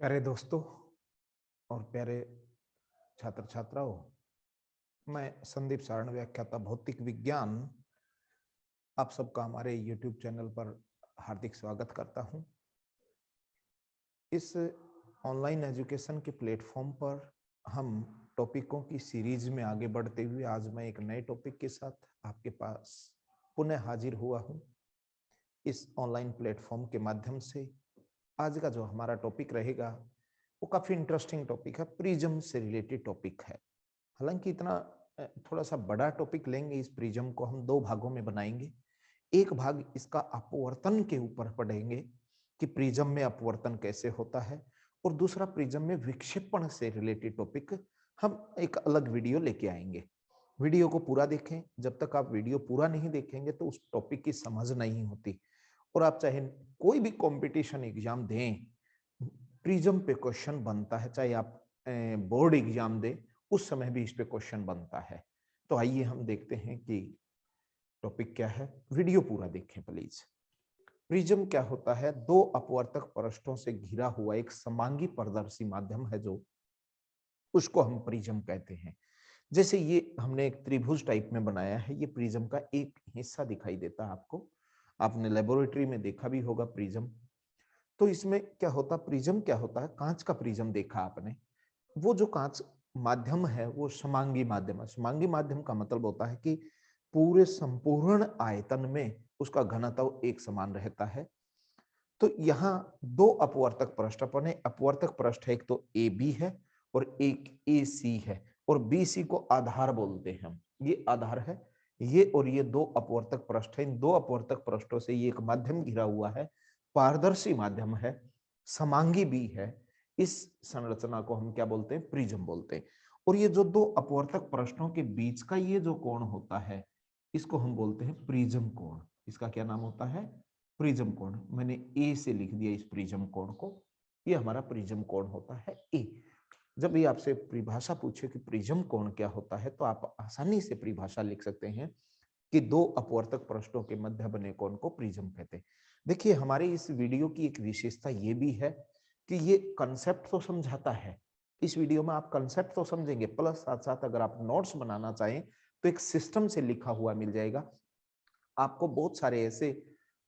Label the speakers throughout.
Speaker 1: प्यारे दोस्तों और प्यारे छात्र छात्राओं, मैं संदीप सारण, व्याख्याता भौतिक विज्ञान, आप सबका हमारे YouTube चैनल पर हार्दिक स्वागत करता हूं। इस ऑनलाइन एजुकेशन के प्लेटफॉर्म पर हम टॉपिकों की सीरीज में आगे बढ़ते हुए आज मैं एक नए टॉपिक के साथ आपके पास पुनः हाजिर हुआ हूं। इस ऑनलाइन प्लेटफॉर्म के माध्यम से आज का जो हमारा टॉपिक रहेगा वो काफी इंटरेस्टिंग टॉपिक है, प्रिज्म से रिलेटेड टॉपिक है। हालांकि इतना थोड़ा सा बड़ा टॉपिक लेंगे, इस प्रिज्म को हम दो भागों में बनाएंगे। एक भाग इसका अपवर्तन के ऊपर पढ़ेंगे कि प्रिज्म में अपवर्तन कैसे होता है, और दूसरा प्रिज्म में विक्षेपण से रिलेटेड टॉपिक हम एक अलग वीडियो लेके आएंगे। वीडियो को पूरा देखें, जब तक आप वीडियो पूरा नहीं देखेंगे तो उस टॉपिक की समझ नहीं होती। और आप चाहे कोई भी कंपटीशन एग्जाम दें, प्रिज्म पे क्वेश्चन बनता है, चाहे आप बोर्ड एग्जाम दें उस समय भी इस पे क्वेश्चन बनता है। तो आइए हम देखते हैं कि टॉपिक क्या है। वीडियो पूरा देखें प्लीज। प्रिज्म क्या होता है? दो अपवर्तक पृष्ठों से घिरा हुआ एक समांगी पारदर्शी माध्यम है, जो उसको हम प्रिज्म कहते हैं। जैसे ये हमने एक त्रिभुज टाइप में बनाया है, ये प्रिज्म का एक हिस्सा दिखाई देता है आपको। आपने लेबोरेटरी में देखा भी होगा प्रिज्म। तो इसमें क्या होता, प्रिज्म क्या होता है? कांच का प्रिज्म देखा आपने। वो जो कांच माध्यम है वो समांगी माध्यम है। समांगी माध्यम का मतलब होता है कि पूरे संपूर्ण आयतन में उसका घनत्व एक समान रहता है। तो यहाँ दो अपवर्तक पृष्ठ बने। अपवर्तक पृष्ठ एक तो ए बी है और एक ए सी है, और बी सी को आधार बोलते हैं हम। ये आधार है, ये और ये दो अपवर्तक पृष्ठ है। इन दो अपवर्तक पृष्ठों से ये एक माध्यम घिरा हुआ है, पारदर्शी माध्यम है, समांगी भी है। इस संरचना को हम क्या बोलते हैं? प्रिज्म बोलते हैं। और ये जो दो अपवर्तक पृष्ठों के बीच का ये जो कोण होता है, इसको हम बोलते हैं प्रिज्म कोण। इसका क्या नाम होता है? प्रिज्म कोण। मैंने ए से लिख दिया इस प्रिज्म कोण को। ये हमारा प्रिज्म कोण होता है ए। जब ये आपसे परिभाषा पूछे कि प्रिज्म कोण क्या होता है, तो आप आसानी से परिभाषा लिख सकते हैं कि दो अपवर्तक पृष्ठों के मध्य बने कोण को प्रिज्म कहते हैं। देखिए, हमारे इस वीडियो की एक विशेषता ये भी है कि ये कंसेप्ट तो समझाता है। इस वीडियो में आप कंसेप्ट तो समझेंगे, प्लस साथ साथ अगर आप नोट्स बनाना चाहें तो एक सिस्टम से लिखा हुआ मिल जाएगा। आपको बहुत सारे ऐसे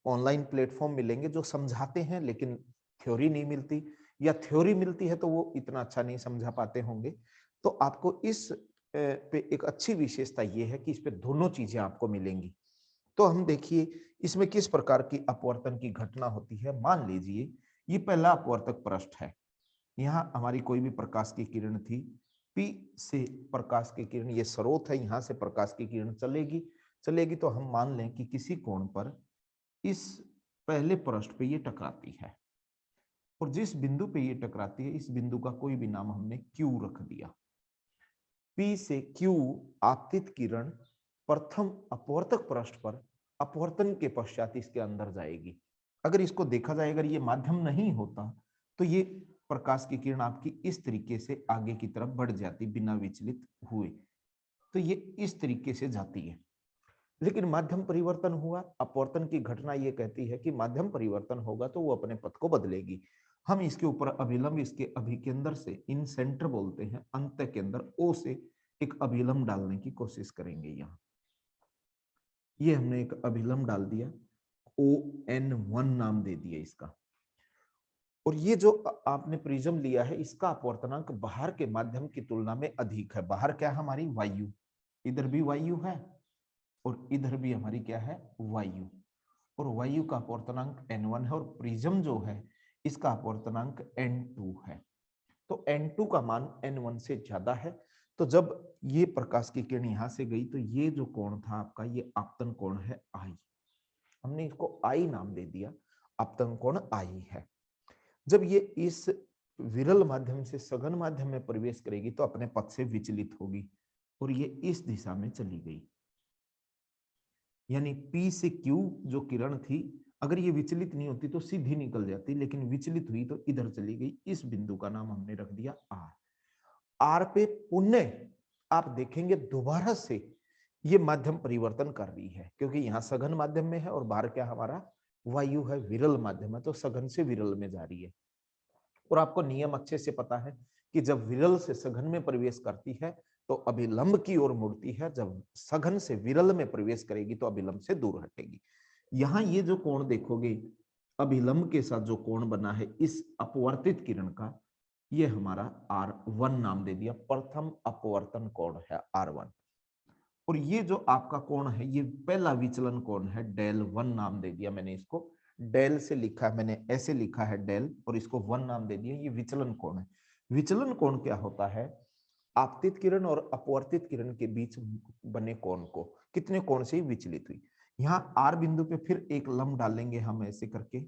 Speaker 1: ऑनलाइन प्लेटफॉर्म मिलेंगे जो समझाते हैं लेकिन थ्योरी नहीं मिलती, या थ्योरी मिलती है तो वो इतना अच्छा नहीं समझा पाते होंगे। तो आपको इस पे एक अच्छी विशेषता ये है कि इस पे दोनों चीजें आपको मिलेंगी। तो हम देखिए इसमें किस प्रकार की अपवर्तन की घटना होती है। मान लीजिए ये पहला अपवर्तक पृष्ठ है। यहाँ हमारी कोई भी प्रकाश की किरण थी, पी से प्रकाश की किरण, ये स्रोत है, यहाँ से प्रकाश की किरण चलेगी चलेगी तो हम मान लें कि किसी कोण पर इस पहले पृष्ठ पे ये टकराती है, और जिस बिंदु पे ये टकराती है इस बिंदु का कोई भी नाम हमने क्यू रख दिया। पी से क्यू आपतित किरण प्रथम अपवर्तक पृष्ठ पर अपवर्तन के पश्चात इसके अंदर जाएगी। अगर इसको देखा जाए, अगर ये माध्यम नहीं होता तो ये प्रकाश की किरण आपकी इस तरीके से आगे की तरफ बढ़ जाती बिना विचलित हुए। तो ये इस तरीके से जाती है। लेकिन माध्यम परिवर्तन हुआ, अपवर्तन की घटना ये कहती है कि माध्यम परिवर्तन होगा तो वो अपने पथ को बदलेगी। हम इसके ऊपर अभिलंब, इसके अभिकेंद्र से, इन सेंटर बोलते हैं, अंत के अंदर ओ से एक अभिलंब डालने की कोशिश करेंगे। यहाँ ये हमने एक अभिलंब डाल दिया, ON1 नाम दे दिया इसका। और ये जो आपने प्रिज्म लिया है इसका अपवर्तनांक बाहर के माध्यम की तुलना में अधिक है। बाहर क्या है? हमारी वायु, इधर भी वायु है और इधर भी हमारी क्या है? वायु। और वायु का अपवर्तनांक N1 है, और प्रिज्म जो है इसका अपवर्तनांक N2 है। तो N2 का मान N1 से ज्यादा है। तो जब ये प्रकाश की किरण यहां से गई तो ये जो कोण था आपका, ये आपतन कोण है I। हमने इसको I नाम दे दिया, आपतन कोण I है। जब ये इस विरल माध्यम से सघन माध्यम में प्रवेश करेगी तो अपने पथ से विचलित होगी, और ये इस दिशा में चली गई। यानी P से Q जो किरण थी, अगर ये विचलित नहीं होती तो सीधी निकल जाती, लेकिन विचलित हुई तो इधर चली गई। इस बिंदु का नाम हमने रख दिया R। R पे पुनः आप देखेंगे दोबारा से ये माध्यम परिवर्तन कर रही है, क्योंकि यहाँ सघन माध्यम में है और बाहर क्या हमारा वायु है, विरल माध्यम है, तो सघन से विरल में जा रही है। और आपको नियम अच्छे से पता है कि जब विरल से सघन में प्रवेश करती है तो अभिलंब की ओर मुड़ती है, जब सघन से विरल में प्रवेश करेगी तो अभिलंब से दूर हटेगी। यहाँ ये जो कोण देखोगे अभिलंब के साथ जो कोण बना है इस अपवर्तित किरण का, ये हमारा R1 नाम दे दिया, प्रथम अपवर्तन कोण है R1। और ये जो आपका कोण है ये पहला विचलन कोण है, डेल 1 नाम दे दिया मैंने इसको। डेल से लिखा है मैंने, ऐसे लिखा है डेल और इसको 1 नाम दे दिया, ये विचलन कोण है। विचलन कोण क्या होता है? आपतित किरण और अपवर्तित किरण के बीच बने कोण को कितने कोण से विचलित हुई। यहाँ आर बिंदु पे फिर एक लंब डालेंगे हम ऐसे करके,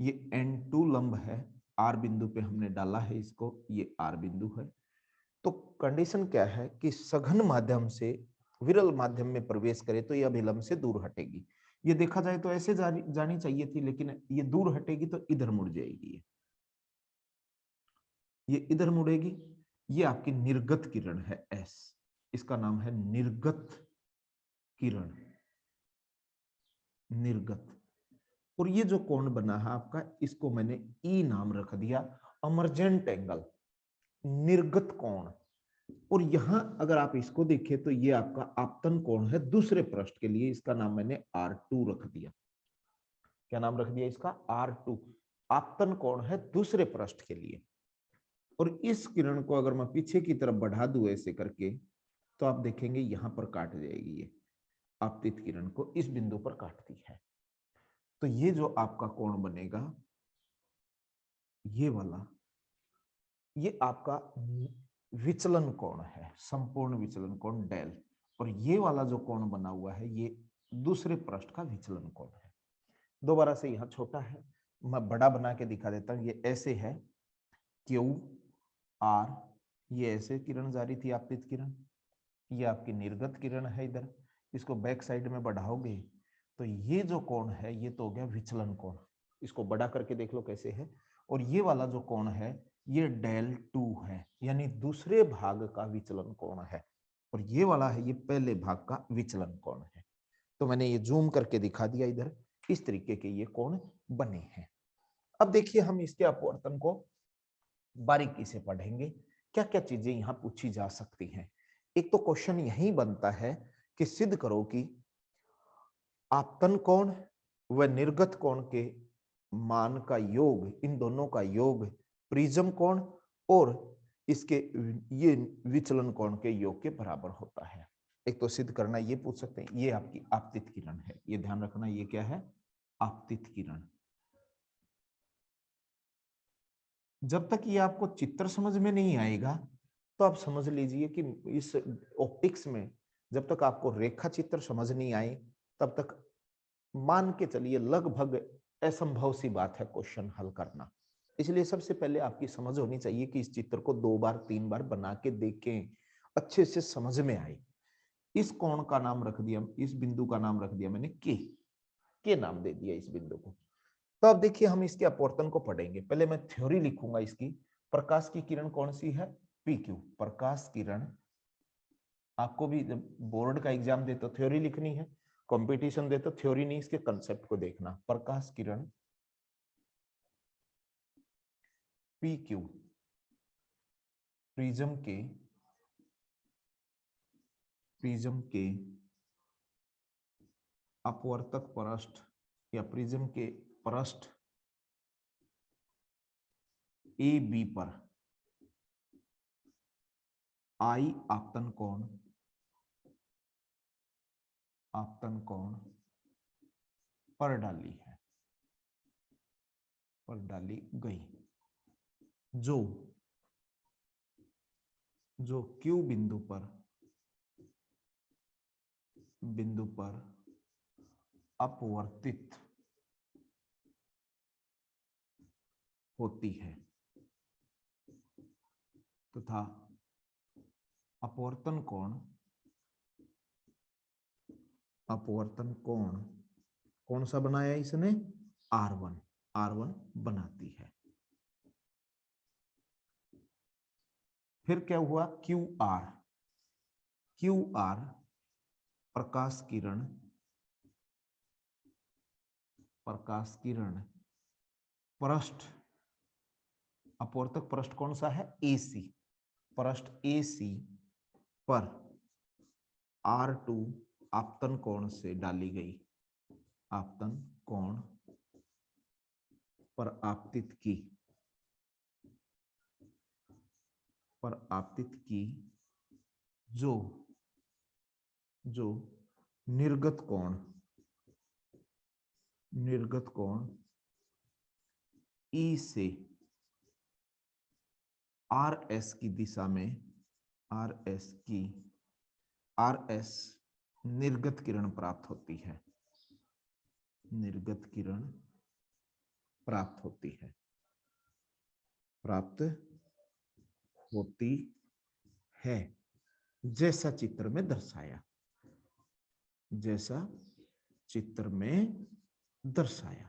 Speaker 1: ये N2 लंब है, आर बिंदु पे हमने डाला है इसको, ये आर बिंदु है। तो कंडीशन क्या है कि सघन माध्यम से विरल माध्यम में प्रवेश करे तो यह अभिलंब से दूर हटेगी। ये देखा जाए तो ऐसे जानी चाहिए थी, लेकिन ये दूर हटेगी तो इधर मुड़ जाएगी, ये इधर मुड़ेगी। ये आपकी निर्गत किरण है एस, इसका नाम है निर्गत किरण, निर्गत। और ये जो कोण बना है आपका, इसको मैंने ई नाम रख दिया, अमर्जेंट एंगल, निर्गत कोण। और यहां अगर आप इसको देखें तो ये आपका आपतन कोण है दूसरे पृष्ठ के लिए, इसका नाम मैंने R2 रख दिया। क्या नाम रख दिया इसका? R2। आपतन कोण है दूसरे पृष्ठ के लिए। और इस किरण को अगर मैं पीछे की तरफ बढ़ा दूं ऐसे करके, तो आप देखेंगे यहां पर काट जाएगी, ये आपतित किरण को इस बिंदु पर काटती है। तो ये जो आपका कोण बनेगा ये वाला, ये आपका विचलन कोण है, संपूर्ण विचलन कोण डेल। और ये वाला जो कोण बना हुआ है ये दूसरे पृष्ठ का विचलन कोण है। दोबारा से यहाँ छोटा है, मैं बड़ा बना के दिखा देता हूँ। ये ऐसे है क्यू आर, ये ऐसे किरण जा रही थी आपतित किरण, ये आपकी निर्गत किरण है इधर। इसको बैक साइड में बढ़ाओगे तो ये जो कोण है ये तो हो गया विचलन कोण। इसको बड़ा करके देख लो कैसे है। और ये वाला जो कोण है ये डेल 2 है, यानी दूसरे भाग का विचलन कोण है। और ये वाला है ये पहले भाग का विचलन कोण है। तो मैंने ये जूम करके दिखा दिया इधर, इस तरीके के ये कोण बने हैं। अब देखिए हम इसके अपवर्तन को बारीकी से पढ़ेंगे, क्या क्या चीजें यहाँ पूछी जा सकती हैं। एक तो क्वेश्चन यही बनता है कि सिद्ध करो कि आपतन कोण व निर्गत कोण के मान का योग, इन दोनों का योग प्रिज्म कोण और इसके ये विचलन कोण के योग के बराबर होता है। एक तो सिद्ध करना, ये पूछ सकते हैं। ये आपकी आपतित किरण है, ये ध्यान रखना, ये क्या है? आपतित किरण। जब तक ये आपको चित्र समझ में नहीं आएगा तो आप समझ लीजिए कि इस ऑप्टिक्स में जब तक आपको रेखा चित्र समझ नहीं आए तब तक मान के चलिए लगभग असंभव सी बात है क्वेश्चन हल करना। इसलिए सबसे पहले आपकी समझ होनी चाहिए कि इस चित्र को 2 बार 3 बार बना के देखें, अच्छे से समझ में आए। इस कोण का नाम रख दिया, इस बिंदु का नाम रख दिया मैंने के नाम दे दिया इस बिंदु को। तो अब देखिए हम इसके अपवर्तन को पढ़ेंगे। पहले मैं थ्योरी लिखूंगा इसकी। प्रकाश की किरण कौन सी है? PQ। प्रकाश किरण, आपको भी जब बोर्ड का एग्जाम दे तो थ्योरी लिखनी है, कंपटीशन दे तो थ्योरी नहीं, इसके कंसेप्ट को देखना। प्रकाश किरण PQ प्रिज्म के अपवर्तक पृष्ठ या प्रिज्म के पृष्ठ AB पर I आपतन कोण पर डाली है, पर डाली गई, जो Q बिंदु पर अपवर्तित होती है तथा अपवर्तन कोण कौन सा बनाया इसने? R1 बनाती है। फिर क्या हुआ? QR प्रकाश किरण पृष्ठ अपवर्तक पृष्ठ कौन सा है? AC। पृष्ठ AC पर R2 आपतन कोण से डाली गई, आपतन कोण पर आपतित की, पर आपतित की जो निर्गत कोण E से RS की दिशा में, RS निर्गत किरण प्राप्त होती है, निर्गत किरण प्राप्त होती है, जैसा चित्र में दर्शाया।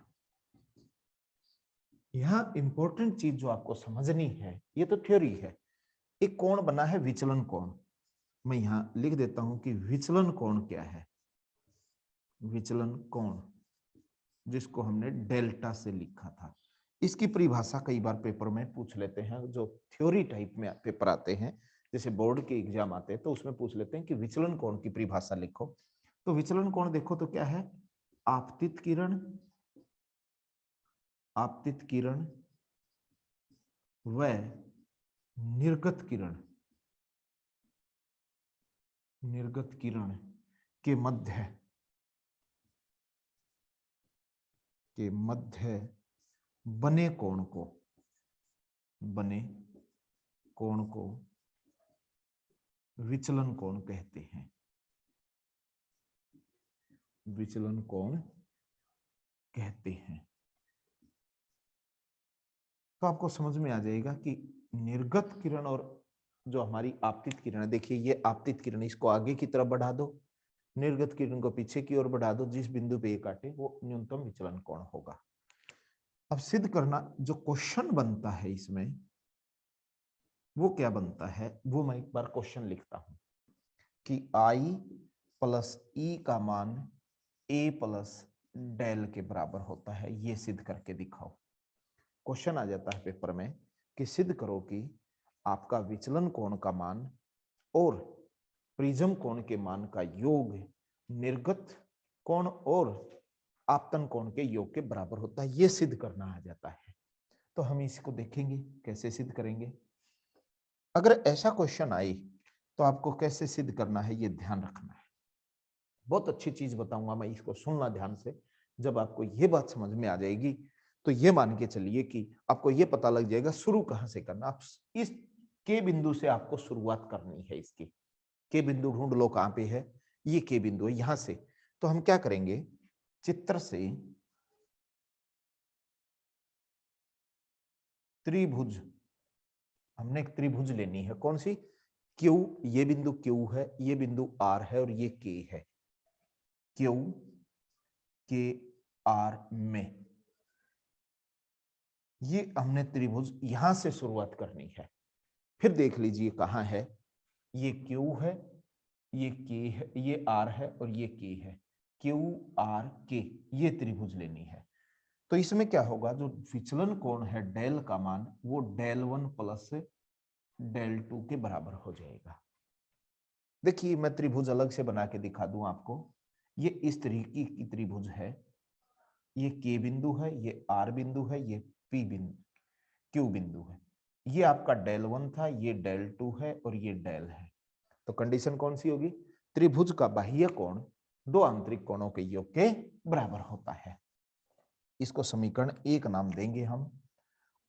Speaker 1: यहां इंपॉर्टेंट चीज जो आपको समझनी है, ये तो थ्योरी है। एक कोण बना है विचलन कोण, मैं यहां लिख देता हूं कि विचलन कोण क्या है। विचलन कोण जिसको हमने डेल्टा से लिखा था, इसकी परिभाषा कई बार पेपर में पूछ लेते हैं। जो थ्योरी टाइप में पेपर आते हैं, जैसे बोर्ड के एग्जाम आते हैं, तो उसमें पूछ लेते हैं कि विचलन कोण की परिभाषा लिखो। तो विचलन कोण देखो तो क्या है? आपतित किरण व निर्गत किरण के मध्य बने कोण को विचलन कोण कहते हैं। विचलन कोण कहते हैं। तो आपको समझ में आ जाएगा कि निर्गत किरण और जो हमारी आपतित किरण है, देखिए ये आपतित किरण, इसको आगे की तरफ बढ़ा दो, निर्गत किरण को पीछे की ओर बढ़ा दो, जिस बिंदु पे ये काटे वो न्यूनतम विचलन कोण होगा। अब सिद्ध करना जो क्वेश्चन बनता है इसमें, वो क्या बनता है, वो मैं एक बार क्वेश्चन लिखता हूं कि I प्लस E का मान A प्लस डेल के बराबर होता है, ये सिद्ध करके दिखाओ। क्वेश्चन आ जाता है पेपर में कि सिद्ध करो कि आपका विचलन कोण का मान और प्रिज्म कोण के मान का योग निर्गत कोण और आपतन कोण के योग के बराबर होता है, ये सिद्ध करना आ जाता है। तो हम इसको देखेंगे कैसे सिद्ध करेंगे। अगर ऐसा क्वेश्चन आए तो आपको कैसे सिद्ध करना है ये ध्यान रखना है। बहुत अच्छी चीज बताऊंगा मैं, इसको सुनना ध्यान से। जब आपको ये बात समझ में आ जाएगी तो ये मान के चलिए कि आपको ये पता लग जाएगा शुरू कहां से करना। आप इस के बिंदु से आपको शुरुआत करनी है। इसकी के बिंदु ढूंढ लो कहां पे है, ये के बिंदु है, यहां से। तो हम क्या करेंगे, चित्र से त्रिभुज, हमने एक त्रिभुज लेनी है, कौन सी? क्यू, ये बिंदु क्यू है, ये बिंदु आर है और ये के है। क्यू के आर में ये हमने त्रिभुज यहां से शुरुआत करनी है। फिर देख लीजिए कहां है, ये क्यू है, ये के है, ये आर है और ये के है। क्यू आर के, ये त्रिभुज लेनी है। तो इसमें क्या होगा, जो विचलन कोण है डेल का मान, वो डेल 1 प्लस डेल 2 के बराबर हो जाएगा। देखिए मैं त्रिभुज अलग से बना के दिखा दूं आपको। ये इस तरीके की त्रिभुज है, ये के बिंदु है, ये आर बिंदु है, ये पी बिंदु, क्यू बिंदु है। ये आपका डेल 1 था, ये डेल 2 है और ये डेल है। तो कंडीशन कौन सी होगी, त्रिभुज का बाह्य कोण दो आंतरिक कोणों के योग के बराबर होता है। इसको समीकरण 1 नाम देंगे हम,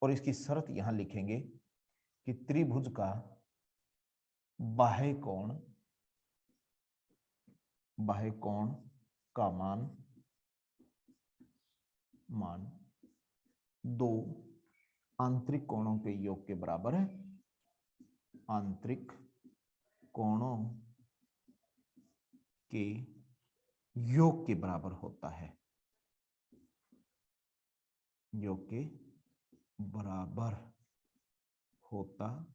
Speaker 1: और इसकी शर्त यहां लिखेंगे कि त्रिभुज का बाह्य कोण का मान दो आंतरिक कोणों के योग के बराबर है। आंतरिक कोणों के योग के बराबर होता है, योग के बराबर होता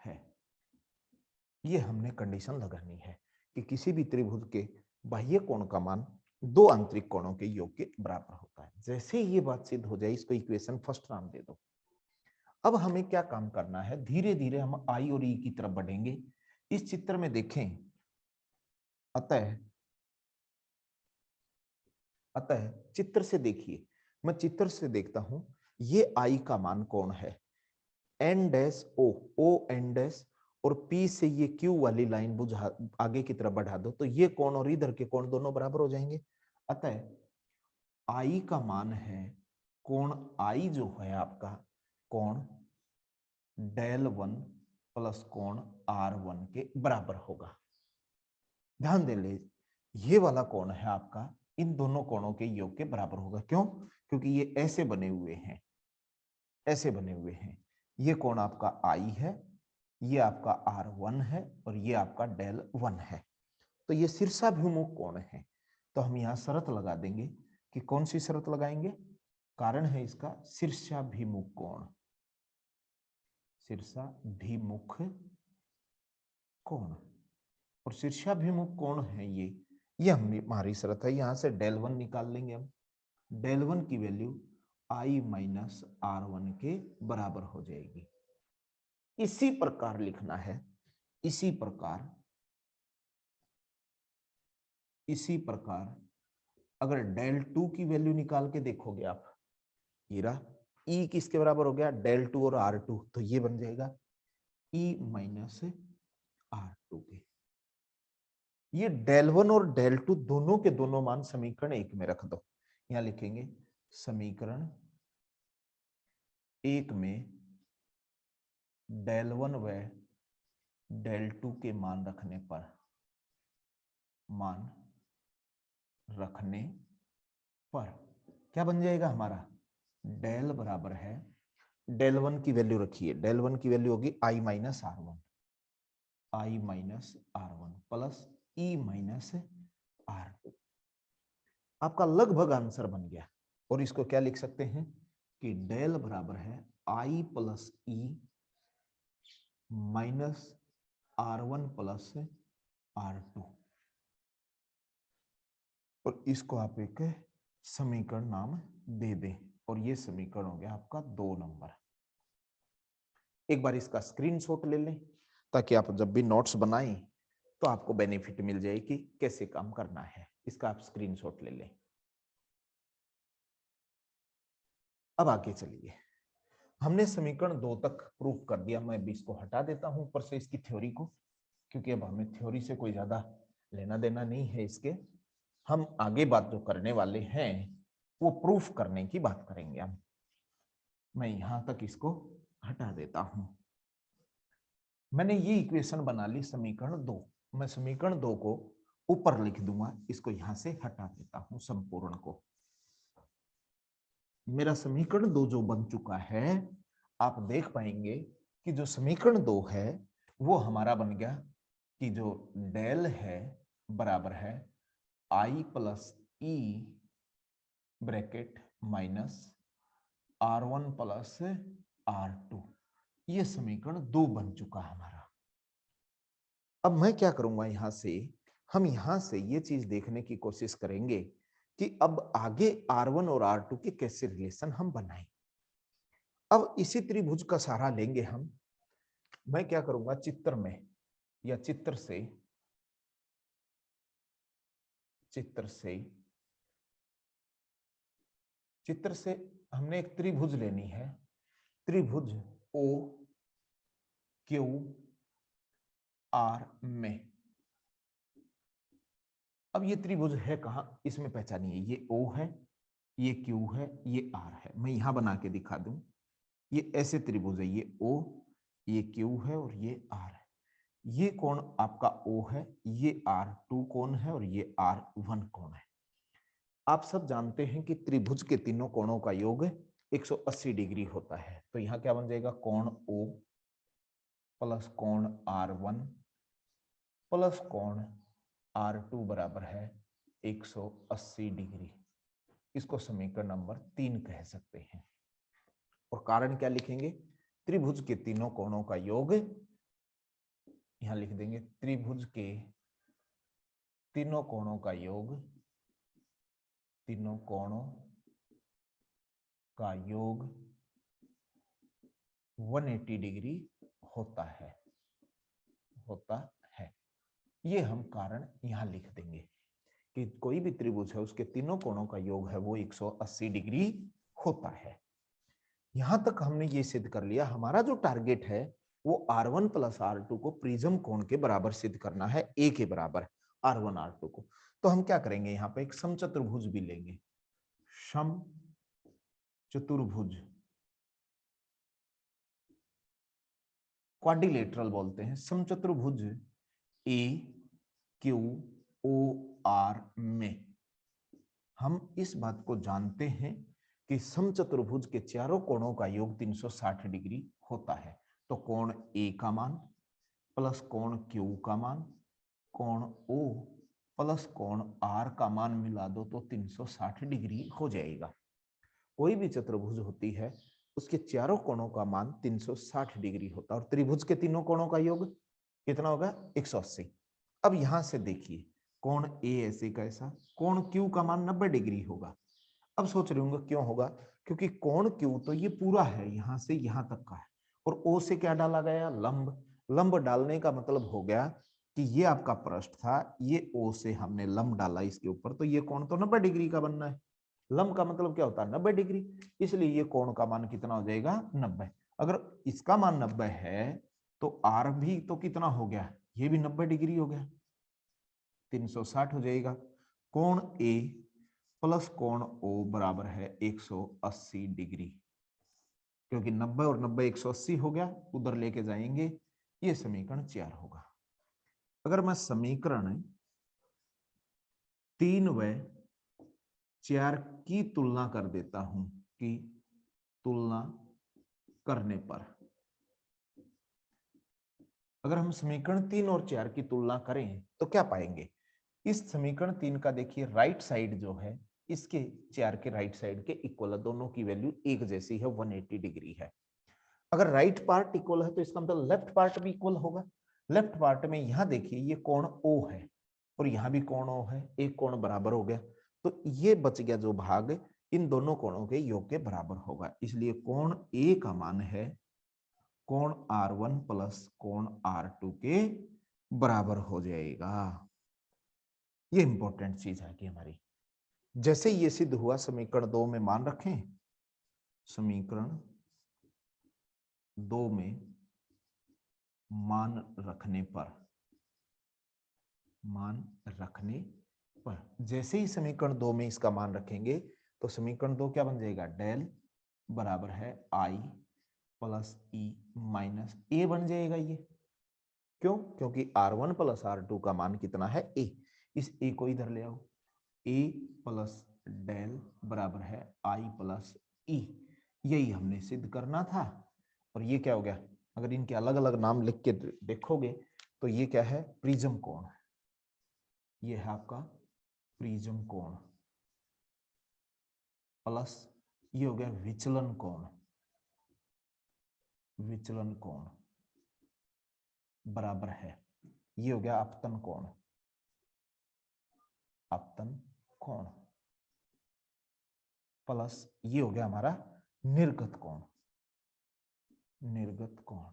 Speaker 1: है। ये हमने कंडीशन लगानी है कि किसी भी त्रिभुज के बाह्य कोण का मान दो आंतरिक कोणों के योग के बराबर होता है। जैसे ये बात सिद्ध हो जाए, इसको इक्वेशन फर्स्ट नाम दे दो। अब हमें क्या काम करना है, धीरे धीरे हम आई और ई की तरफ बढ़ेंगे। इस चित्र में देखें, अतः चित्र से देखिए, मैं चित्र से देखता हूं, ये आई का मान कौन है, N dash O, O N dash, और पी से ये क्यू वाली लाइन बुझा आगे की तरफ बढ़ा दो, तो ये कोण और इधर के कोण दोनों बराबर हो जाएंगे। अतः आई का मान है, कोण आई जो है आपका, कोण डेल वन प्लस कोण आर वन के बराबर होगा। ध्यान दे ले, ये वाला कोण है आपका इन दोनों कोणों के योग के बराबर होगा। क्यों? क्योंकि ये ऐसे बने हुए हैं, ऐसे बने हुए हैं। ये कोण आपका आई है, ये आपका आर वन है, और ये आपका डेल वन है। तो ये शीर्षाभिमुख कोण है। तो हम यहाँ शर्त लगा देंगे कि कौन सी शर्त लगाएंगे, कारण है इसका शीर्षाभिमुख कोण, शीर्षाभिमुख कोण, और शीर्षाभिमुख कोण है ये हमारी शर्त है। यहां से डेल वन निकाल लेंगे हम, डेल वन की value I minus R one के बराबर हो जाएगी। इसी प्रकार लिखना है, इसी प्रकार अगर डेल टू की वैल्यू निकाल के देखोगे आप, ये रहा ई किसके बराबर हो गया, डेल टू और आर टू, तो ये बन जाएगा ई माइनस आर टू के। ये डेल वन और डेल टू दोनों के दोनों मान समीकरण एक में रख दो। यहां लिखेंगे समीकरण एक में डेल वन व डेल टू के मान रखने पर क्या बन जाएगा हमारा, डेल बराबर है, डेल वन की वैल्यू रखिए, डेल वन की वैल्यू होगी I minus R one, I minus R one plus E minus R two. आपका लगभग आंसर बन गया। और इसको क्या लिख सकते हैं कि डेल बराबर है I plus E minus R one plus R two, और इसको आप एक समीकरण नाम दे दें, और ये समीकरण हो गया आपका 2 नंबर। एक बार इसका स्क्रीनशॉट ले लें ताकि आप जब भी नोट्स बनाएं तो आपको बेनिफिट मिल जाए कि कैसे काम करना है। इसका आप स्क्रीनशॉट ले लें। अब आगे चलिए, हमने समीकरण 2 तक प्रूफ कर दिया। मैं भी इसको हटा देता हूं ऊपर से इसकी थ्योरी को, क्योंकि अब हमें थ्योरी से कोई ज्यादा लेना देना नहीं है इसके। हम आगे बात जो करने वाले हैं वो प्रूफ करने की बात करेंगे हम। मैं यहां तक इसको हटा देता हूं। मैंने ये इक्वेशन बना ली समीकरण 2। मैं समीकरण 2 को ऊपर लिख दूंगा, इसको यहां से हटा देता हूं संपूर्ण को। मेरा समीकरण 2 जो बन चुका है, आप देख पाएंगे कि जो समीकरण 2 है वो हमारा बन गया कि जो डेल है बराबर है I plus E bracket minus R one plus R two. ये समीकरण 2 बन चुका हमारा। अब मैं क्या करूंगा, हम यहां से ये चीज देखने की कोशिश करेंगे कि अब आगे R1 और R2 के कैसे रिलेशन हम बनाएं। अब इसी त्रिभुज का सहारा लेंगे हम। मैं क्या करूंगा, चित्र में या चित्र से हमने एक त्रिभुज लेनी है, त्रिभुज ओ क्यू आर में। अब ये त्रिभुज है कहां, इसमें पहचानिए, ये O है, ये Q है, ये R है। मैं यहां बना के दिखा दूं, ये ऐसे त्रिभुज है, ये O, ये Q है और ये R है। ये कोण आपका O है, ये R2 कोण है और ये R1 कोण है। आप सब जानते हैं कि त्रिभुज के तीनों कोणों का योग 180 डिग्री होता है। तो यहां क्या बन जाएगा, कोण O प्लस कोण R1 प्लस कोण R2 बराबर है 180 डिग्री। इसको समीकरण नंबर 3 कह सकते हैं। और कारण क्या लिखेंगे, त्रिभुज के तीनों कोणों का योग, यहां लिख देंगे त्रिभुज के तीनों कोणों का योग, तीनों कोणों का योग 180 डिग्री होता है। ये हम कारण यहां लिख देंगे कि कोई भी त्रिभुज है उसके तीनों कोणों का योग है वो 180 डिग्री होता है। यहां तक हमने ये सिद्ध कर लिया। हमारा जो टारगेट है वो R1 प्लस R2 को प्रिज्म कोण के बराबर सिद्ध करना है, A के बराबर R1 R2 को। तो हम क्या करेंगे, यहाँ पे एक समचतुर्भुज भी लेंगे, समचतुर्भुज, क्वाड्रिलेटरल बोलते हैं, समचतुर्भुज AQOR में हम इस बात को जानते हैं कि समचतुर्भुज के चारों कोणों का योग 360 डिग्री होता है। तो कोण A का मान प्लस कोण Q का मान, कोण O प्लस कोण R का मान मिला दो तो 360 डिग्री हो जाएगा। कोई भी चतुर्भुज होती है उसके चारों कोणों का मान 360 डिग्री होता है और त्रिभुज के तीनों कोणों का योग कितना होगा, 180। अब यहां से देखिए कोण A ऐसे कैसा, कोण Q का मान 90 डिग्री होगा। अब सोच रहे होंगे क्यों होगा, क्योंकि कोण Q तो ये पूरा है, यहां से यहां तक का है, और O से क्या डाला गया, लंब। लंब डालने का मतलब हो गया कि ये आपका पृष्ठ था, ये O से हमने लंब डाला इसके ऊपर, तो ये कोण तो 90 डिग्री का बनना है। लंब का मतलब क्या होता है, 90 डिग्री, इसलिए ये कोण का मान कितना हो जाएगा, 90। अगर इसका मान 90 है तो R भी तो कितना हो गया, ये भी 90 डिग्री हो गया, 360 हो जाएगा। कोण A प्लस कोण O बराबर है 180 डिग्री, क्योंकि 90 और 90 180 हो गया, उधर लेके जाएंगे, ये समीकरण 4 होगा। अगर मैं समीकरण 3 व 4 की तुलना कर देता हूं, कि तुलना करने पर अगर हम समीकरण 3 और 4 की तुलना करें तो क्या पाएंगे, इस समीकरण 3 का देखिए राइट साइड जो है इसके 4 के राइट साइड के इक्वल है, दोनों की वैल्यू एक जैसी है, 180 डिग्री है। अगर राइट पार्ट इक्वल है तो इसका मतलब लेफ्ट पार्ट भी इक्वल होगा। लेफ्ट पार्ट में यहां देखिए ये कोण O है और यहां भी कोण O है, एक कोण बराबर हो गया, तो ये बच गया जो भाग इन दोनों कोणों के योग के बराबर होगा, इसलिए कोण A का मान है कोण R1 प्लस कोण R2 के बराबर हो जाएगा। ये इंपॉर्टेंट चीज है कि हमारी, जैसे ये सिद्ध हुआ समीकरण 2 में मान रखें, समीकरण 2 में मान रखने पर जैसे ही समीकरण 2 में इसका मान रखेंगे तो समीकरण 2 क्या बन जाएगा, डेल बराबर है I plus E minus A बन जाएगा। ये क्यों, क्योंकि R1 प्लस R2 का मान कितना है A, इस A को इधर ले आओ, A प्लस डेल बराबर है I प्लस E, यही हमने सिद्ध करना था। और ये क्या हो गया, अगर इनके अलग अलग नाम लिख के देखोगे तो ये क्या है, प्रिज्म कोण, ये है आपका प्रिज्म कोण, प्लस ये हो गया विचलन कोण, विचलन कोण बराबर है ये हो गया अपतन कोण, अपतन कोण, प्लस ये हो गया हमारा निर्गत कोण, निर्गत कोण।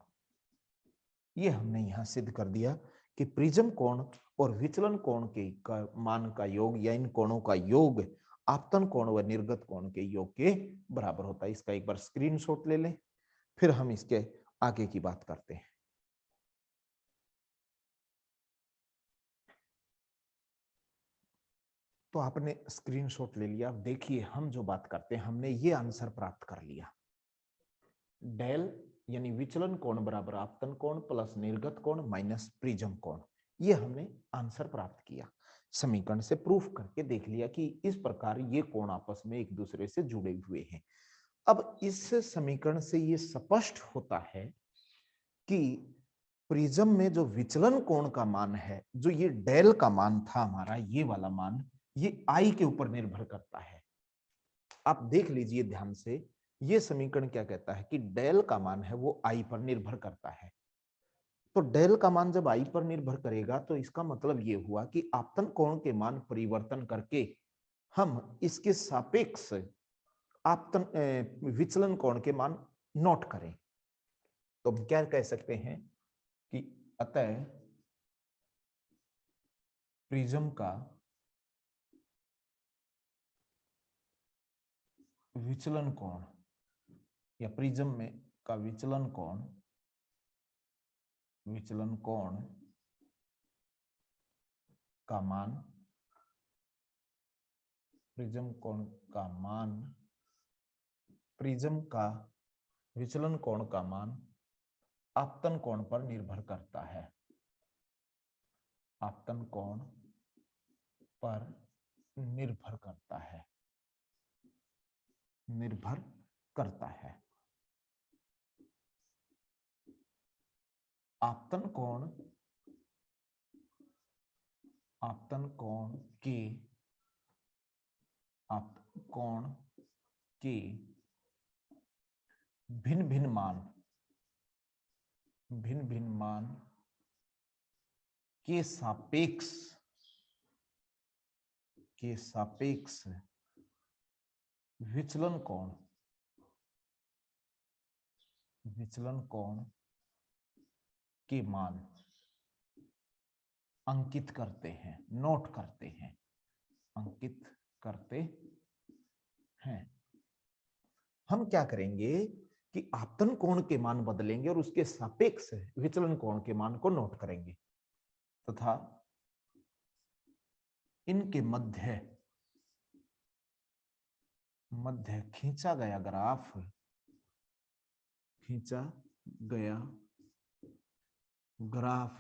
Speaker 1: ये हमने यहां सिद्ध कर दिया कि प्रिज्म कोण और विचलन कोण के मान का योग या इन कोणों का योग आपतन कोण व निर्गत कोण के योग के बराबर होता है। इसका एक बार स्क्रीनशॉट ले लें, फिर हम इसके आगे की बात करते हैं। तो आपने स्क्रीनशॉट ले लिया, देखिए हम जो बात करते हैं हमने ये आंसर प्राप्त कर लिया, डेल यानी विचलन कोण बराबर आपतन कोण प्लस निर्गत कोण माइनस प्रिज्म कोण, ये हमने आंसर प्राप्त किया। समीकरण से प्रूफ करके देख लिया कि इस प्रकार ये कोण आपस में एक दूसरे से जुड़े हुए हैं। अब इस समीकरण से ये स्पष्ट होता है कि प्रिज्म में जो विचलन कोण का मान है, जो ये डेल का मान था हमारा, ये वाला मान, ये आई के ऊपर निर्भर करता है। आप देख लीजिए ध्यान से, ये समीकरण क्या कहता है कि डेल का मान है वो आई पर निर्भर करता है। तो डेल का मान जब आई पर निर्भर करेगा तो इसका मतलब ये हुआ कि आपतन कोण के मान परिवर्तन करके हम इसके सापेक्ष आपतन विचलन कोण के मान नोट करें। तो हम क्या कह सकते हैं कि अतः प्रिज्म का विचलन कोण या प्रिज्म में का विचलन कोण का मान, प्रिज्म कोण का मान, प्रिज्म का विचलन कोण का मान आपतन कोण पर निर्भर करता है, आपतन कोण पर निर्भर करता है, निर्भर करता है। आपतन कोण के भिन्न भिन्न मान के सापेक्ष विचलन कोण के मान अंकित करते हैं, नोट करते हैं, अंकित करते हैं। हम क्या करेंगे कि आपतन कोण के मान बदलेंगे और उसके सापेक्ष विचलन कोण के मान को नोट करेंगे तथा इनके मध्य खींचा गया ग्राफ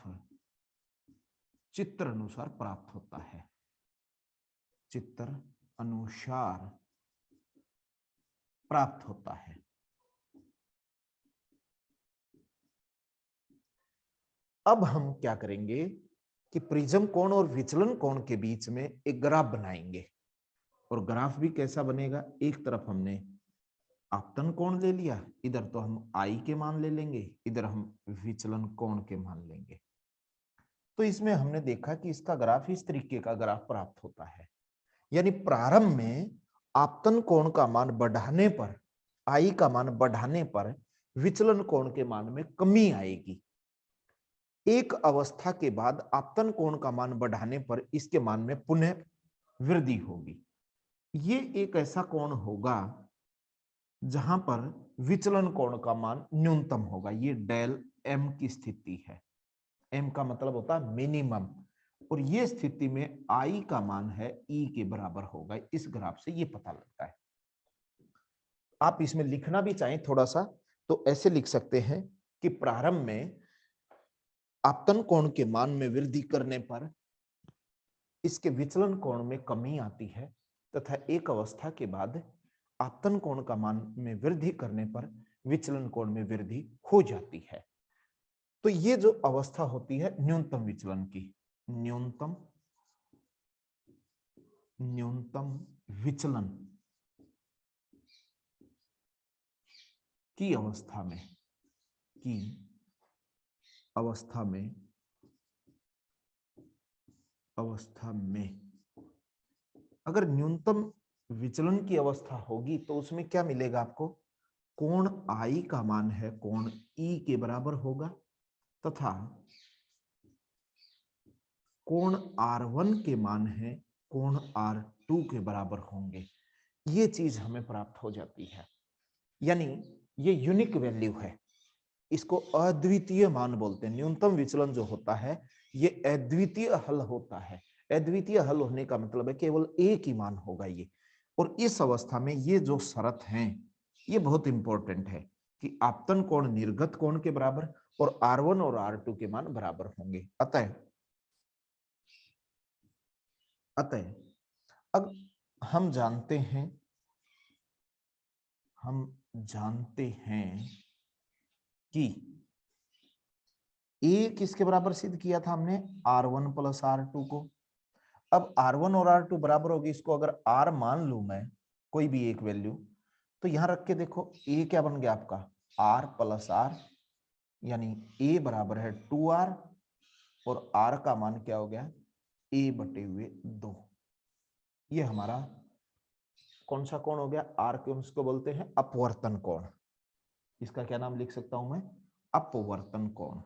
Speaker 1: चित्र अनुसार प्राप्त होता है, चित्र अनुसार प्राप्त होता है। अब हम क्या करेंगे कि प्रिज्म कोण और विचलन कोण के बीच में एक ग्राफ बनाएंगे और ग्राफ भी कैसा बनेगा, एक तरफ हमने आपतन कोण ले लिया, इधर तो हम आई के मान ले लेंगे, इधर हम विचलन कोण के मान लेंगे। तो इसमें हमने देखा कि इसका ग्राफ इस तरीके का ग्राफ प्राप्त होता है, यानी प्रारंभ में आपतन कोण का मान बढ़ाने पर, आई का मान बढ़ाने पर विचलन कोण के मान में कमी आएगी। एक अवस्था के बाद आपतन कोण का मान बढ़ाने पर इसके मान में पुनः वृद्धि होगी। ये एक ऐसा कोण होगा जहां पर विचलन कोण का मान न्यूनतम होगा। ये डेल एम की स्थिति है, एम का मतलब होता है मिनिमम, और ये स्थिति में आई का मान है ई के बराबर होगा। इस ग्राफ से ये पता लगता है। आप इसमें लिखना भी चाहें थोड़ा सा तो ऐसे लिख सकते हैं कि प्रारंभ में आपतन कोण के मान में वृद्धि करने पर इसके विचलन कोण में कमी आती है तथा एक अवस्था के बाद आपतन कोण का मान में वृद्धि करने पर विचलन कोण में वृद्धि हो जाती है। तो ये जो अवस्था होती है न्यूनतम विचलन की, न्यूनतम विचलन की अवस्था में अगर न्यूनतम विचलन की अवस्था होगी तो उसमें क्या मिलेगा आपको, कोण आई का मान है कोण ई के बराबर होगा तथा कोण R1 के मान है कोण R2 के बराबर होंगे। ये चीज हमें प्राप्त हो जाती है, यानी ये यूनिक वैल्यू है, इसको अद्वितीय मान बोलते हैं। न्यूनतम विचलन जो होता है ये अद्वितीय हल होता है। अद्वितीय हल होने का मतलब है केवल एक ही मान होगा ये। और इस अवस्था में ये जो शर्त है ये बहुत इंपॉर्टेंट है कि आपतन कोण निर्गत कोण के बराबर और R1 और R2 के मान बराबर होंगे। अतः अब हम जानते हैं कि ए किसके बराबर सिद्ध किया था हमने, R1 प्लस R2 को। अब R1 और R2 बराबर होगी, इसको अगर R मान लू मैं कोई भी एक वैल्यू, तो यहां रख के देखो ए क्या बन गया आपका R प्लस R, यानी ए बराबर है 2R और R का मान क्या हो गया ए बटे हुए 2। ये हमारा कौन सा कोण हो गया, R के उसको बोलते हैं अपवर्तन कोण। इसका क्या नाम लिख सकता हूं मैं, अपवर्तन कोण,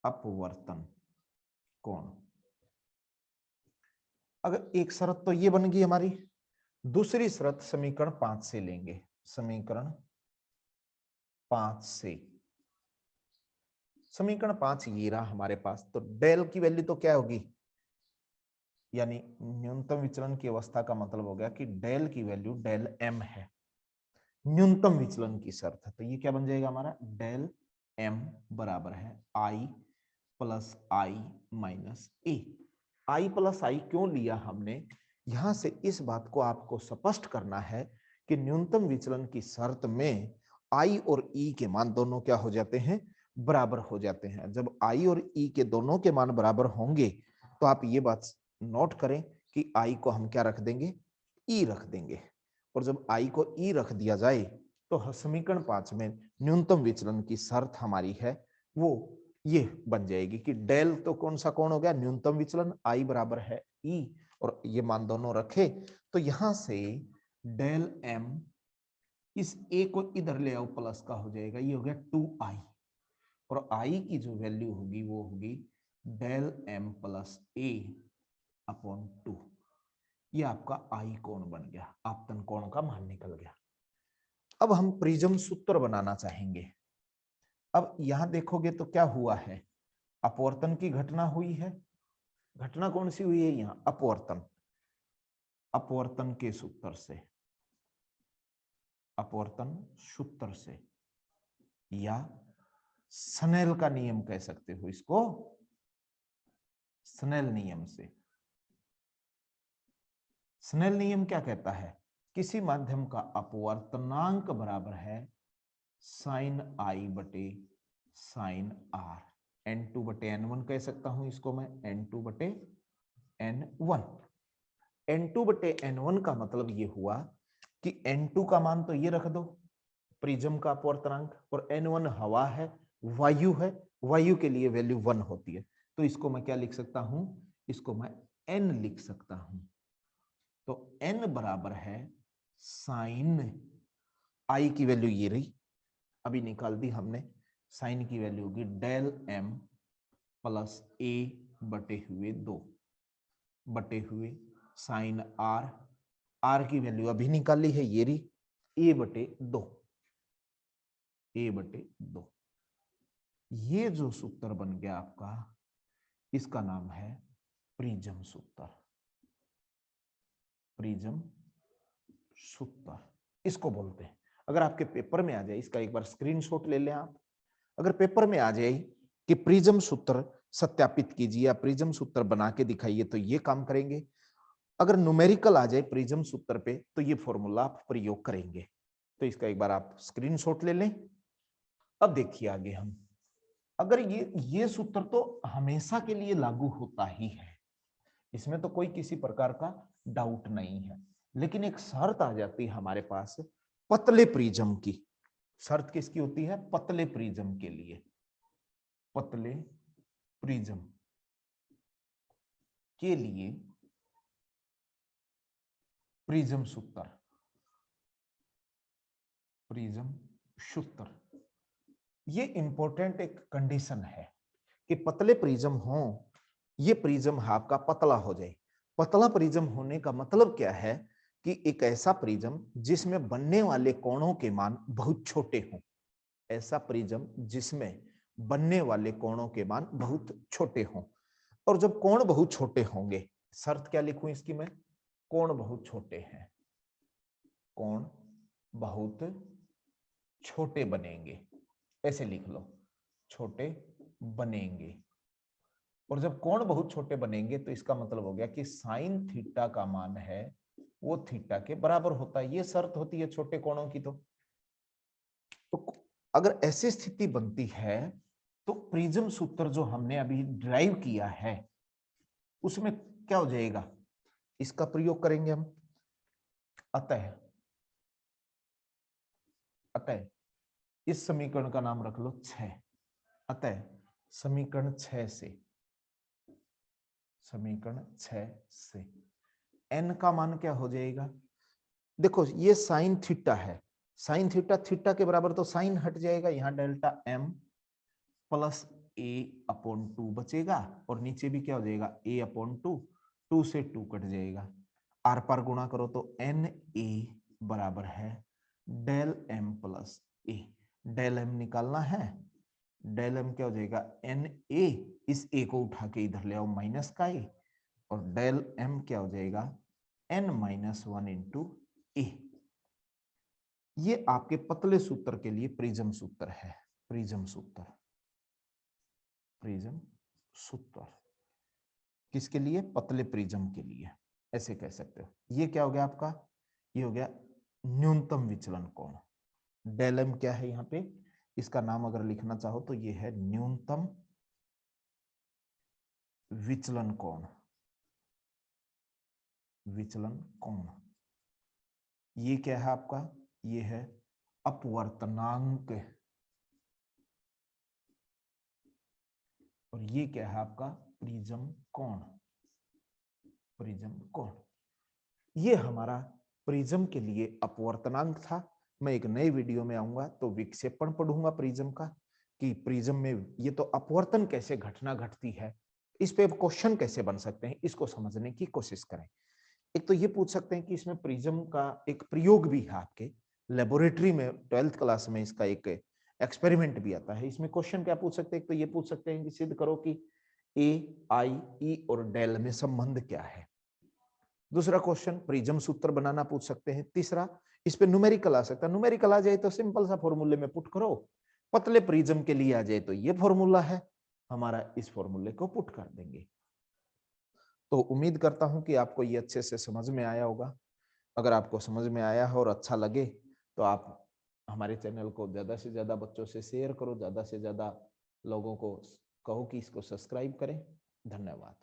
Speaker 1: अपवर्तन कोण। अगर एक शर्त तो ये बन गई हमारी, दूसरी शर्त समीकरण 5 से लेंगे, समीकरण 5 से। समीकरण 5 ये रहा हमारे पास। तो डेल की वैल्यू तो क्या होगी, यानी न्यूनतम विचलन की अवस्था का मतलब हो गया कि डेल की वैल्यू डेल एम है, न्यूनतम विचलन की शर्त है। तो ये क्या बन जाएगा हमारा, डेल एम बराबर है I plus I minus A. I plus आई क्यों लिया हमने, यहां से इस बात को आपको स्पष्ट करना है कि न्यूनतम विचलन की शर्त में आई और ई के मान दोनों क्या हो जाते हैं, बराबर हो जाते हैं। जब आई और ई के दोनों के मान बराबर होंगे तो आप ये बात नोट करें कि आई को हम क्या रख देंगे, ई रख देंगे। और जब आई को ई रख दिया जाए तो समीकरण 5 में न्यूनतम विचलन की शर्त हमारी है वो ये बन जाएगी कि डेल तो कौन सा कोण हो गया, न्यूनतम विचलन, आई बराबर है ई, और ये मान दोनों रखे तो यहां से डेल एम, इस ए को इधर ले आओ, प्लस का हो जाएगा, ये हो गया 2i, और आई की जो वैल्यू होगी वो होगी डेल एम प्लस ए अपॉन 2। ये आपका आई कोण बन गया, आपतन कोण का मान निकल गया। अब हम प्रिज्म सूत्र बनाना चाहेंगे। अब यहां देखोगे तो क्या हुआ है, अपवर्तन की घटना हुई है। घटना कौन सी हुई है, यहां अपवर्तन, अपवर्तन के सूत्र से, अपवर्तन सूत्र से, या स्नेल का नियम कह सकते हो इसको, स्नेल नियम से। स्नेल नियम क्या कहता है, किसी माध्यम का अपवर्तनांक बराबर है साइन आई बटे साइन आर, n2 बटे n1 कह सकता हूं इसको मैं, n2 बटे n1। n2 बटे n1 का मतलब ये हुआ कि n2 का मान तो ये रख दो, प्रिज्म का अपवर्तनांक, और n1 हवा है, वायु है, वायु के लिए वैल्यू 1 होती है। तो इसको मैं क्या लिख सकता हूं, इसको मैं n लिख सकता हूं। तो n बराबर है साइन, आई की वैल्यू ये रही, अभी निकाल दी हमने, साइन की वैल्यू होगी डेल एम प्लस ए बटे हुए 2 बटे हुए साइन आर, आर की वैल्यू अभी निकाली है ये रही, ए बटे 2, ए बटे 2। ये जो सूत्र बन गया आपका, इसका नाम है प्रिज्म सूत्र, प्रिज्म सूत्र इसको बोलते हैं। अगर आपके पेपर में आ जाए, इसका एक बार स्क्रीनशॉट ले लें आप, अगर पेपर में आ जाए कि प्रिज्म सूत्र सत्यापित कीजिए या प्रिज्म सूत्र बना के दिखाइए, तो ये काम करेंगे। अगर न्यूमेरिकल आ जाए प्रिज्म सूत्र पे तो ये फॉर्मूला आप प्रयोग करेंगे। तो इसका एक बार आप स्क्रीनशॉट ले लें। अब देखिए आगे हम, अगर ये सूत्र तो हमेशा के लिए लागू होता ही है, इसमें तो कोई किसी प्रकार का डाउट नहीं है, लेकिन एक शर्त आ जाती है हमारे पास पतले प्रिज्म की। शर्त किसकी होती है, पतले प्रिज्म के लिए, पतले प्रिज्म के लिए प्रिज्म सूत्र, प्रिज्म सूत्र। ये इंपॉर्टेंट एक कंडीशन है कि पतले प्रिज्म हो, ये प्रिज्म आपका पतला हो जाए। पतला प्रिज्म होने का मतलब क्या है कि एक ऐसा प्रिज्म जिसमें बनने वाले कोणों के मान बहुत छोटे हों, ऐसा प्रिज्म जिसमें बनने वाले कोणों के मान बहुत छोटे हों। और जब कोण बहुत छोटे होंगे, शर्त क्या लिखूं इसकी मैं, कोण बहुत छोटे हैं, कोण बहुत छोटे बनेंगे, ऐसे लिख लो, छोटे बनेंगे। और जब कोण बहुत छोटे बनेंगे तो इसका मतलब हो गया कि साइन थीटा का मान है वो थीटा के बराबर होता है। ये शर्त होती है छोटे कोणों की। तो अगर ऐसी स्थिति बनती है तो प्रिज्म सूत्र जो हमने अभी ड्राइव किया है उसमें क्या हो जाएगा, इसका प्रयोग करेंगे हम। अतः अतः इस समीकरण का नाम रख लो 6। अतः समीकरण 6 से, समीकरण 6 से n का मान क्या हो जाएगा, देखो ये साइन थीटा है, साइन थीटा, थीटा के बराबर तो साइन हट जाएगा, यहाँ delta m plus a upon 2 बचेगा और नीचे भी क्या हो जाएगा a अपॉन 2, 2 से 2 कट जाएगा, आर पार गुणा करो तो एन ए बराबर है डेल m प्लस ए। डेल m निकालना है, डेल m क्या हो जाएगा एन ए, इस a को उठा के इधर ले आओ माइनस का a, और डेल m क्या हो जाएगा n माइनस 1 इंटू ए। ये आपके पतले सूत्र के लिए प्रिज्म सूत्र है, प्रिज्म सूत्र, प्रिज्म सूत्र किसके लिए, पतले प्रिज्म के लिए, ऐसे कह सकते हो। ये क्या हो गया आपका, ये हो गया न्यूनतम विचलन कोण। डेल एम क्या है यहाँ पे, इसका नाम अगर लिखना चाहो तो ये है न्यूनतम विचलन कोण, विचलन कोण। ये क्या है आपका, ये है अपवर्तनांक, और ये क्या है आपका प्रिज्म कोण, प्रिज्म कोण। ये हमारा प्रिज्म के लिए अपवर्तनांक था। मैं एक नए वीडियो में आऊंगा तो विक्षेपण पढ़ूंगा प्रिज्म का, कि प्रिज्म में ये तो अपवर्तन कैसे घटना घटती है, इस पे क्वेश्चन कैसे बन सकते हैं, इसको समझने की कोशिश करें। एक तो ये पूछ सकते हैं कि इसमें प्रिज्म का एक प्रयोग भी है, आपके लेबोरेटरी में 12th क्लास में इसका एक एक्सपेरिमेंट भी आता है। इसमें क्वेश्चन क्या पूछ सकते हैं, एक तो ये पूछ सकते हैं कि सिद्ध करो कि ए, आई, ई और डेल में संबंध क्या है। दूसरा क्वेश्चन प्रिज्म सूत्र बनाना पूछ सकते हैं। तीसरा इस पे न्यूमेरिकल आ सकता है, न्यूमेरिकल आ जाए तो सिंपल सा फॉर्मूले में पुट करो, पतले प्रिज्म के लिए आ जाए तो ये फॉर्मूला है हमारा, इस फॉर्मूले को पुट कर देंगे। तो उम्मीद करता हूं कि आपको ये अच्छे से समझ में आया होगा। अगर आपको समझ में आया है और अच्छा लगे तो आप हमारे चैनल को ज्यादा से ज्यादा बच्चों से शेयर करो, ज्यादा से ज्यादा लोगों को कहो कि इसको सब्सक्राइब करें। धन्यवाद।